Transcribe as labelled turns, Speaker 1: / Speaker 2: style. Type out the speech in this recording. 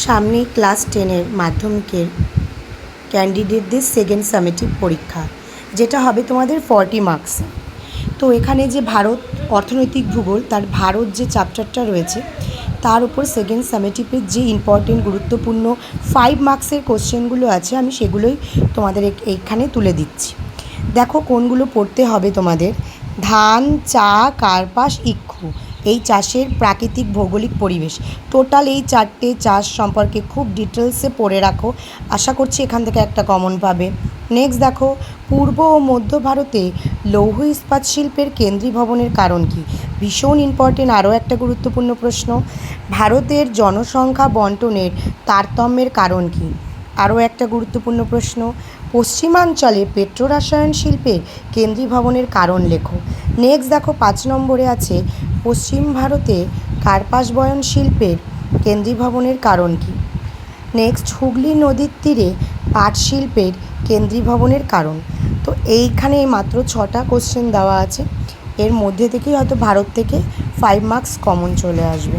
Speaker 1: সামনেই ক্লাস 10-এর মাধ্যমিকের ক্যান্ডিডেটদের second summative পরীক্ষা, যেটা হবে তোমাদের 40 মার্কস। তো এখানে যে ভারত অর্থনৈতিক ভূগোল, তার ভারত যে চ্যাপ্টারটা রয়েছে তার উপর সেকেন্ড সামেটিভের যে ইম্পর্টেন্ট গুরুত্বপূর্ণ 5 মার্কসের কোশ্চেনগুলো আছে, আমি সেগুলোই তোমাদের এইখানে তুলে দিচ্ছি। দেখো কোনগুলো পড়তে হবে তোমাদের। ধান, চা, কার্পাস, ইক্ষু, এই চাষের প্রাকৃতিক ভৌগোলিক পরিবেশ। টোটাল এই 4টে চাষ সম্পর্কে খুব ডিটেলসে পড়ে রাখো, আশা করছি এখান থেকে একটা কমন পাবে। নেক্সট দেখো, পূর্ব ও মধ্য ভারতে লৌহ ইস্পাত শিল্পের কেন্দ্রীভবনের কারণ কী? ভীষণ ইম্পর্টেন্ট, আরও একটা গুরুত্বপূর্ণ প্রশ্ন। ভারতের জনসংখ্যা বন্টনের তারতম্যের কারণ কী? আরও একটা গুরুত্বপূর্ণ প্রশ্ন। পশ্চিমাঞ্চলে পেট্রোরসায়ন শিল্পের কেন্দ্রীভবনের কারণ লেখো। নেক্সট দেখো 5 নম্বরে আছে পশ্চিম ভারতে কার্পাস বয়ন শিল্পের কেন্দ্রীভবনের কারণ কী? নেক্সট, হুগলি নদীর তীরে পাট শিল্পের কেন্দ্রীভবনের কারণ। তো এইখানে মাত্র 6টা কোশ্চেন দেওয়া আছে, এর মধ্যে থেকেই হয়তো ভারত থেকে 5 মার্কস কমন চলে আসবে।